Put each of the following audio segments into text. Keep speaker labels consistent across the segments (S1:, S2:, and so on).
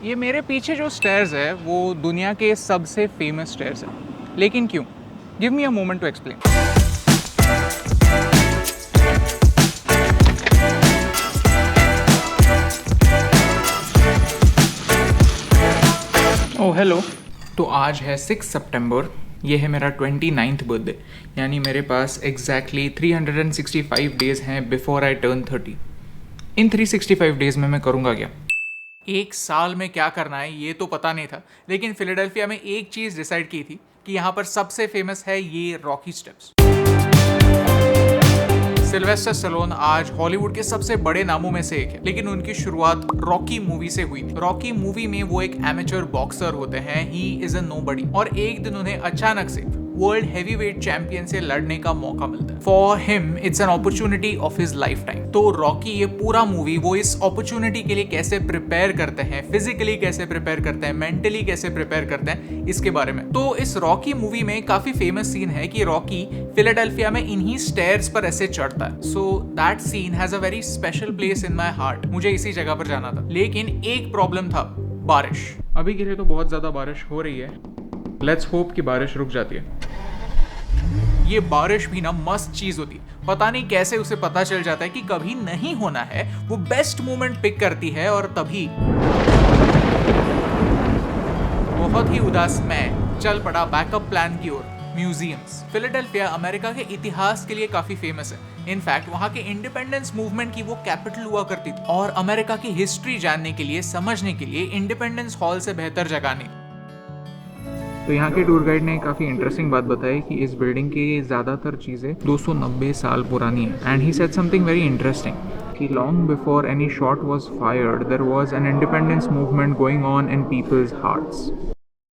S1: ये मेरे पीछे जो स्टेयर्स है वो दुनिया के सबसे फेमस स्टेयर्स है, लेकिन क्यों? Give me a moment to explain. Oh hello. तो आज है 6 सितंबर, ये है मेरा 29th बर्थडे, यानी मेरे पास एग्जैक्टली 365 डेज़ हैं before I turn 30। In 365 days में मैं करूँगा क्या? एक साल में क्या करना है ये तो पता नहीं था, लेकिन फिलाडेल्फिया में एक चीज़ डिसाइड की थी कि यहाँ पर सबसे फेमस है ये रॉकी स्टेप्स। सिल्वेस्टर स्टैलोन आज हॉलीवुड के सबसे बड़े नामों में से एक है, लेकिन उनकी शुरुआत रॉकी मूवी से हुई थी। रॉकी मूवी में वो एक एमेच्योर बॉक्सर होते हैं, ही इज अ नोबडी, और एक दिन उन्हें अचानक से वर्ल्ड हैवीवेट चैंपियन से लड़ने का मौका मिलता है। For him it's an opportunity of his life time. तो रॉकी ये पूरा मूवी वो इस अपॉर्चुनिटी के लिए कैसे प्रिपेयर करते हैं, फिजिकली कैसे प्रिपेयर करते हैं, मेंटली कैसे प्रिपेयर करते हैं, इसके बारे में। तो इस रॉकी मूवी में काफी फेमस सीन है कि रॉकी फिलाडेल्फिया में इन्हीं स्टेयर्स पर ऐसे चढ़ता है। So that scene has a very special place in my heart. मुझे इसी जगह पर जाना था, लेकिन एक प्रॉब्लम था, बारिश। अभी के लिए तो बहुत ज्यादा बारिश हो रही है, लेट्स होप कि बारिश रुक जाती है। ये बारिश भी ना मस्त चीज होती है, पता नहीं कैसे उसे पता चल जाता है कि कभी नहीं होना है, वो बेस्ट मोमेंट पिक करती है और तभी बहुत ही उदास मैं चल पड़ा बैकअप प्लान की ओर, म्यूजियम्स। फिलाडेल्फिया अमेरिका के इतिहास के लिए काफी फेमस है। इनफैक्ट वहाँ के इंडिपेंडेंस मूवमेंट की वो कैपिटल हुआ करती थी, और अमेरिका की हिस्ट्री जानने के लिए, समझने के लिए इंडिपेंडेंस हॉल से बेहतर जगह नहीं। तो यहाँ के टूर गाइड ने काफ़ी इंटरेस्टिंग बात बताई कि इस बिल्डिंग की ज़्यादातर चीज़ें 290 साल पुरानी है। And he said something very interesting कि long before any shot was fired there was an independence movement going on in people's hearts.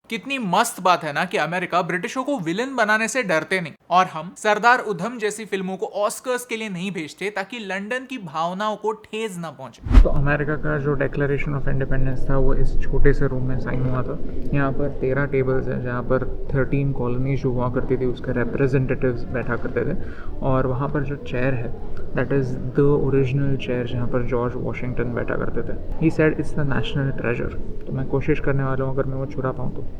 S1: कितनी मस्त बात है ना कि अमेरिका ब्रिटिशों को विलन बनाने से डरते नहीं, और हम सरदार उधम जैसी फिल्मों को ऑस्कर्स के लिए नहीं भेजते ताकि लंदन की भावनाओं को ठेस ना पहुंचे। तो अमेरिका का जो डिक्लेरेशन ऑफ इंडिपेंडेंस था वो इस छोटे से रूम में साइन हुआ था। यहाँ पर 13 टेबल्स हैं जहाँ पर 13 कॉलोनीज जो हुआ करती थी उसके रिप्रेजेंटेटिव्स बैठा करते थे, और वहाँ पर जो चेयर है that is the original chair जहाँ पर जॉर्ज वॉशिंगटन बैठा करते थे। He said it's the national treasure. तो मैं कोशिश करने वाला हूँ अगर मैं वो चुरा पाऊँ तो।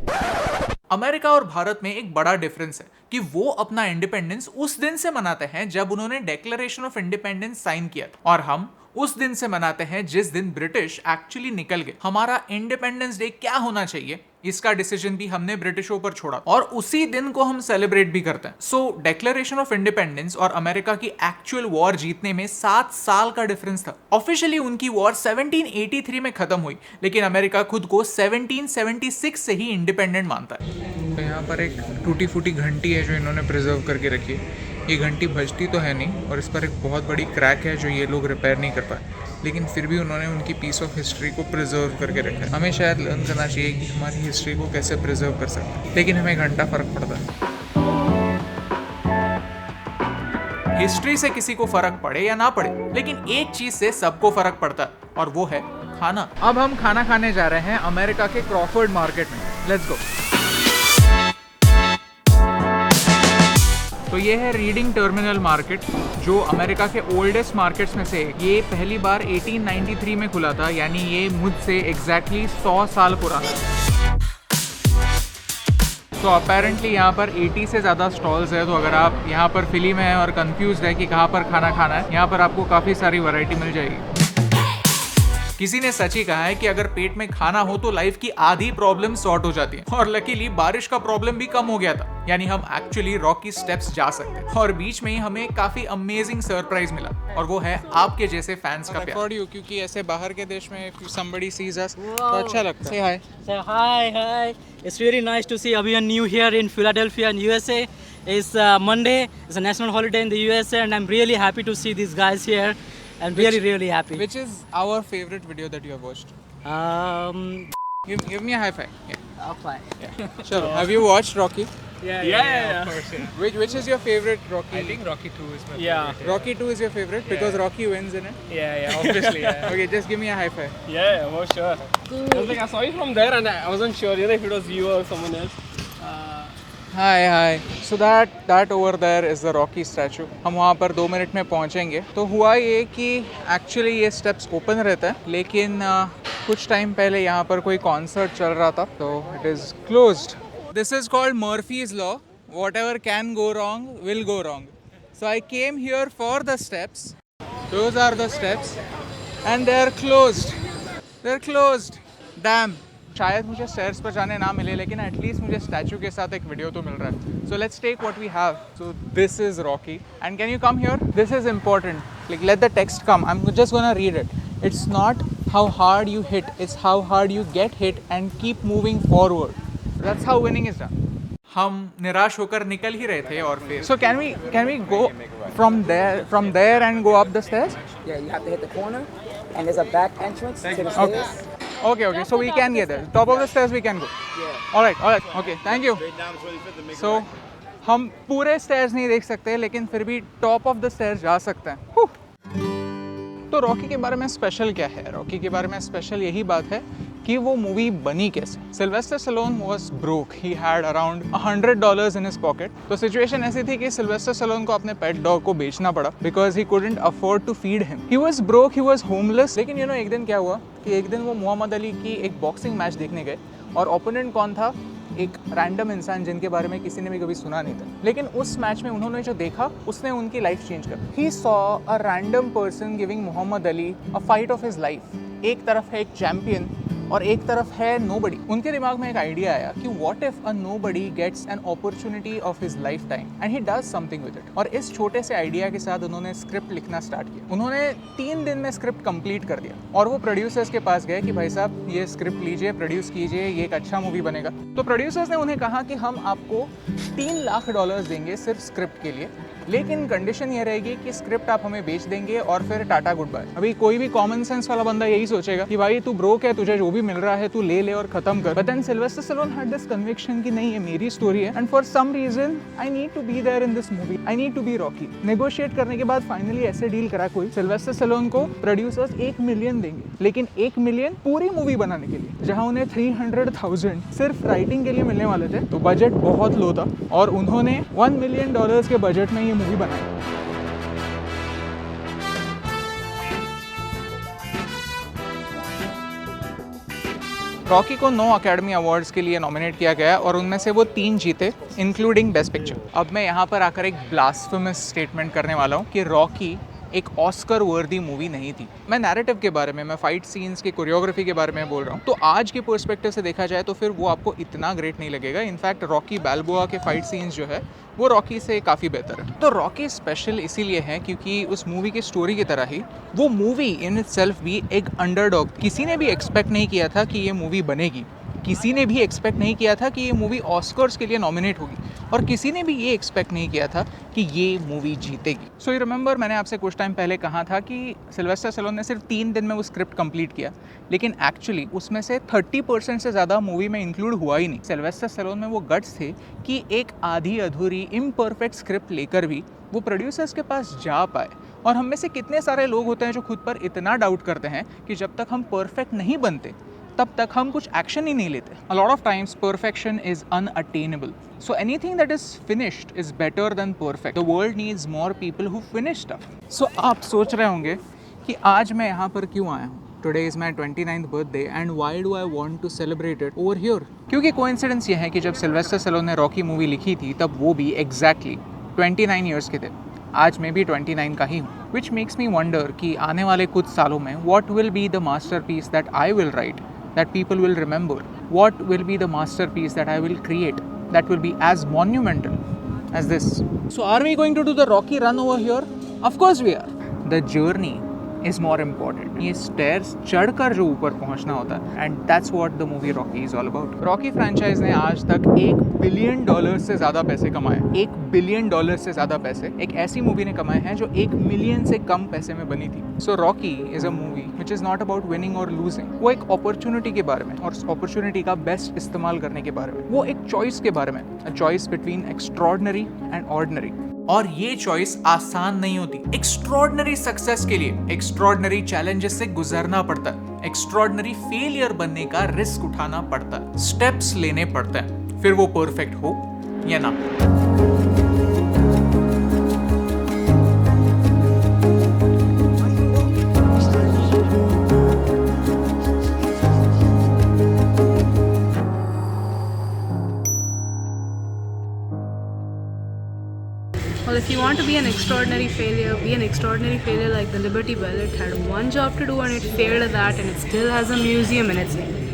S1: अमेरिका और भारत में एक बड़ा डिफरेंस है कि वो अपना इंडिपेंडेंस उस दिन से मनाते हैं जब उन्होंने डिक्लेरेशन ऑफ इंडिपेंडेंस साइन किया था, और हम उस दिन से मनाते हैं जिस दिन ब्रिटिश एक्चुअली निकल गए। हमारा इंडिपेंडेंस डे क्या होना चाहिए इसका डिसीजन भी हमने ब्रिटिशों पर छोड़ा, और उसी दिन को हम सेलिब्रेट भी करते हैं। सो डिक्लेरेशन ऑफ इंडिपेंडेंस और अमेरिका की एक्चुअल वॉर जीतने में 7 साल का डिफरेंस था। ऑफिशियली उनकी वॉर 1783 में खत्म हुई, लेकिन अमेरिका खुद को 1776 से ही इंडिपेंडेंट मानता है। तो यहाँ पर एक टूटी फूटी घंटी है जो इन्होंने प्रिजर्व करके रखी है। ये घंटी बजती तो है नहीं, और इस पर एक बहुत बड़ी क्रैक है जो ये लोग रिपेयर नहीं कर पाए, लेकिन फिर भी उन्होंने उनकी पीस ऑफ हिस्ट्री को प्रिजर्व करके रखा है। हमें शायद लर्न करना चाहिए कि हमारी हिस्ट्री को कैसे प्रिजर्व कर सकते हैं, लेकिन हमें घंटा फर्क पड़ता है। हिस्ट्री से किसी को फर्क पड़े या ना पड़े, लेकिन एक चीज से सबको फर्क पड़ता है, और वो है खाना। अब हम खाना खाने जा रहे हैं अमेरिका के क्रॉफर्ड मार्केट में। Let's go. तो ये है रीडिंग टर्मिनल मार्केट, जो अमेरिका के ओल्डेस्ट मार्केट्स में से है। ये पहली बार 1893 में खुला था, यानी ये मुझसे एग्जैक्टली 100 साल पुराना है। तो अपेरेंटली यहाँ पर 80 से ज़्यादा स्टॉल्स है। तो अगर आप यहाँ पर फिली में हैं और कंफ्यूज है कि कहाँ पर खाना खाना है, यहाँ पर आपको काफ़ी सारी वैरायटी मिल जाएगी। किसी ने सच ही कहा है कि अगर पेट में खाना हो तो लाइफ की आधी प्रॉब्लम सॉर्ट हो जाती है, और लकीली बारिश का प्रॉब्लम भी कम हो गया था, यानी हम एक्चुअली रॉकी स्टेप्स जा सकते हैं। और बीच में ही हमें काफी अमेजिंग सरप्राइज मिला, और वो है आपके जैसे फैंस का प्यार। क्योंकि ऐसे बाहर के देश में somebody sees us तो अच्छा लगता है। Say hi.
S2: So hi. It's really nice to see everyone new here in Philadelphia in USA. It's Monday. It's a national holiday in the USA, and I'm really happy to see these guys here. I'm really happy.
S1: Which is our favorite video that you have watched? Give me a high five. Yeah.
S2: Okay.
S1: Sure. Have you watched Rocky?
S2: Yeah.
S3: Of course, yeah.
S1: Which is your favorite Rocky?
S3: I think Rocky 2 is my
S2: Yeah.
S3: favorite.
S1: Rocky 2 is your favorite because Rocky wins in it.
S3: Yeah, obviously, yeah.
S1: Okay, just give me a high five.
S3: Yeah, for sure. I was like, I saw you from there and I wasn't sure, if it was you or someone else.
S1: Hi. So that over there is the Rocky statue. हम वहाँ पर 2 minute में पहुँचेंगे। तो हुआ ये कि actually ये स्टेप्स ओपन रहता है, लेकिन कुछ टाइम पहले यहाँ पर कोई कॉन्सर्ट चल रहा था, तो it is closed. This is called Murphy's law. Whatever can go wrong will go wrong. So I came here for the steps. Those are the steps, and they are closed. They're closed. Damn. शायद मुझे stairs पर जाने ना मिले, लेकिन at least मुझे statue के साथ एक वीडियो तो मिल रहा है. So let's take what we have. So this is Rocky, and can you come here? This is important. Like let the text come. I am just gonna read it. It's not how hard you hit, it's how hard you get hit and keep moving forward. That's how winning is done. हम निराश होकर निकल ही रहे थे और फिर so can we go from there and go up the stairs?
S4: Yeah, you have to hit the corner, and there's a back entrance to the stairs.
S1: Okay, so we can get there. Top of the stairs we can go.
S4: Yeah.
S1: All right, okay, thank you. So हम पूरे stairs नहीं देख सकते, लेकिन फिर भी top of the stairs जा सकते हैं. तो रॉकी के बारे में स्पेशल क्या है? रॉकी के बारे में स्पेशल यही बात है कि वो मूवी बनी कैसे. Sylvester Stallone was broke. He had around $100 in his pocket. तो सिचुएशन ऐसी थी कि सिल्वेस्टर स्टैलोन को अपने पेट डॉग को बेचना पड़ा because he couldn't afford to feed him. He was broke, he was homeless. लेकिन एक दिन क्या हुआ कि एक दिन वो मोहम्मद अली की एक बॉक्सिंग मैच देखने गए, और ओपोनेंट कौन था? एक रैंडम इंसान जिनके बारे में किसी ने भी कभी सुना नहीं था. लेकिन उस मैच में उन्होंने जो देखा उसने उनकी लाइफ चेंज कर. He saw a random person giving Muhammad Ali a fight of his life. एक तरफ है एक चैंपियन और एक तरफ है नोबडी. उनके दिमाग में एक आइडिया आया कि what if a nobody gets an opportunity of his lifetime and he does something with it. और इस छोटे से आइडिया के साथ उन्होंने स्क्रिप्ट लिखना स्टार्ट किया. उन्होंने 3 दिन में स्क्रिप्ट कंप्लीट कर दिया, और वो प्रोड्यूसर्स के पास गए कि भाई साहब ये स्क्रिप्ट लीजिए, प्रोड्यूस कीजिए, ये एक अच्छा मूवी बनेगा. तो प्रोड्यूसर्स ने उन्हें कहा कि हम आपको $3 लाख देंगे सिर्फ स्क्रिप्ट के लिए, लेकिन कंडीशन ये रहेगी कि स्क्रिप्ट आप हमें बेच देंगे और फिर टाटा गुड बाय. अभी कोई भी कॉमन सेंस वाला बंदा यही सोचेगा कि भाई तू ब्रोक है, तुझे जो भी मिल रहा है तू ले और खत्म कर. But then Sylvester Stallone had this conviction कि नहीं, ये मेरी स्टोरी है, and for some reason I need to be there in this movie. I need to be Rocky. Negotiate करने के बाद फाइनली ऐसे डील करा कोई, सिल्वेस्टर स्टैलोन को प्रोड्यूसर्स $1 मिलियन देंगे, लेकिन $1 मिलियन पूरी मूवी बनाने के लिए, जहां उन्हें 300,000 सिर्फ राइटिंग के लिए मिलने वाले थे. तो बजट बहुत लो था, और उन्होंने $1 मिलियन के बजट में ये मूवी बनाई. रॉकी को 9 अकेडमी अवार्ड्स के लिए नॉमिनेट किया गया, और उनमें से वो 3 जीते, इंक्लूडिंग बेस्ट पिक्चर. अब मैं यहाँ पर आकर एक ब्लास्फेमस स्टेटमेंट करने वाला हूँ कि रॉकी एक ऑस्कर वर्दी मूवी नहीं थी. मैं नैरेटिव के बारे में, मैं फाइट सीन्स की कोरियोग्राफी के बारे में बोल रहा हूँ. तो आज के पर्सपेक्टिव से देखा जाए तो फिर वो आपको इतना ग्रेट नहीं लगेगा. इनफैक्ट रॉकी बैल्बोआ के फाइट सीन्स जो है वो रॉकी से काफ़ी बेहतर है. तो रॉकी स्पेशल इसीलिए है क्योंकि उस मूवी की स्टोरी की तरह ही वो मूवी इन इटसेल्फ भी एक अंडरडॉग. किसी ने भी एक्सपेक्ट नहीं किया था कि ये मूवी बनेगी. किसी ने भी एक्सपेक्ट नहीं किया था कि ये मूवी ऑस्कर्स के लिए नॉमिनेट होगी, और किसी ने भी ये एक्सपेक्ट नहीं किया था कि ये मूवी जीतेगी. सो यू रिमेंबर, मैंने आपसे कुछ टाइम पहले कहा था कि सिल्वेस्टर स्टैलोन ने सिर्फ 3 दिन में वो स्क्रिप्ट कंप्लीट किया, लेकिन एक्चुअली उसमें से 30% से ज़्यादा मूवी में इंक्लूड हुआ ही नहीं. सिल्वेस्टर स्टैलोन में वो गट्स थे कि एक आधी अधूरी इम्परफेक्ट स्क्रिप्ट लेकर भी वो प्रोड्यूसर्स के पास जा पाए. और हम में से कितने सारे लोग होते हैं जो खुद पर इतना डाउट करते हैं कि जब तक हम परफेक्ट नहीं बनते तब तक हम कुछ एक्शन ही नहीं लेते. A lot of times perfection is unattainable. So anything that is finished is better than perfect. The world needs more people who finish stuff. So आप सोच रहे होंगे कि आज मैं यहाँ पर क्यों आया हूँ. Today is my 29th birthday and why do I want to celebrate it over here? क्योंकि कोइंसिडेंस ये है कि जब सिल्वेस्टर स्टैलोन ने रॉकी मूवी लिखी थी तब वो भी exactly 29 years के थे. आज मैं भी 29 का ही हूँ. Which makes me wonder कि आने वाले कुछ सालों में what will be the masterpiece that I will write, that people will remember? What will be the masterpiece that I will create that will be as monumental as this? So are we going to do the Rocky run over here? Of course we are. The journey is more important. ये stairs चढ़कर जो ऊपर पहुंचना होता है, and that's what the movie Rocky is all about. Rocky franchise ने आज तक $1 बिलियन से ज़्यादा पैसे कमाए. $1 बिलियन से ज़्यादा पैसे एक ऐसी मूवी ने कमाए हैं जो 1 मिलियन से कम पैसे में बनी थी. So Rocky is a movie which is not about winning or losing. वो एक अपॉर्चुनिटी के बारे में, और उस अपॉर्चुनिटी का बेस्ट इस्तेमाल करने के बारे में. वो एक चॉइस के बारे में, a choice between extraordinary and ordinary. और ये चॉइस आसान नहीं होती. एक्स्ट्रॉर्डनरी सक्सेस के लिए एक्स्ट्रॉर्डनरी चैलेंजेस से गुजरना पड़ता है. एक्स्ट्रॉर्डनरी फेलियर बनने का रिस्क उठाना पड़ता है. स्टेप्स लेने पड़ते हैं, फिर वो परफेक्ट हो या ना.
S5: Well, if you want to be an extraordinary failure, be an extraordinary failure like the Liberty Bell. It had one job to do and it failed at that, and it still has a museum in its name.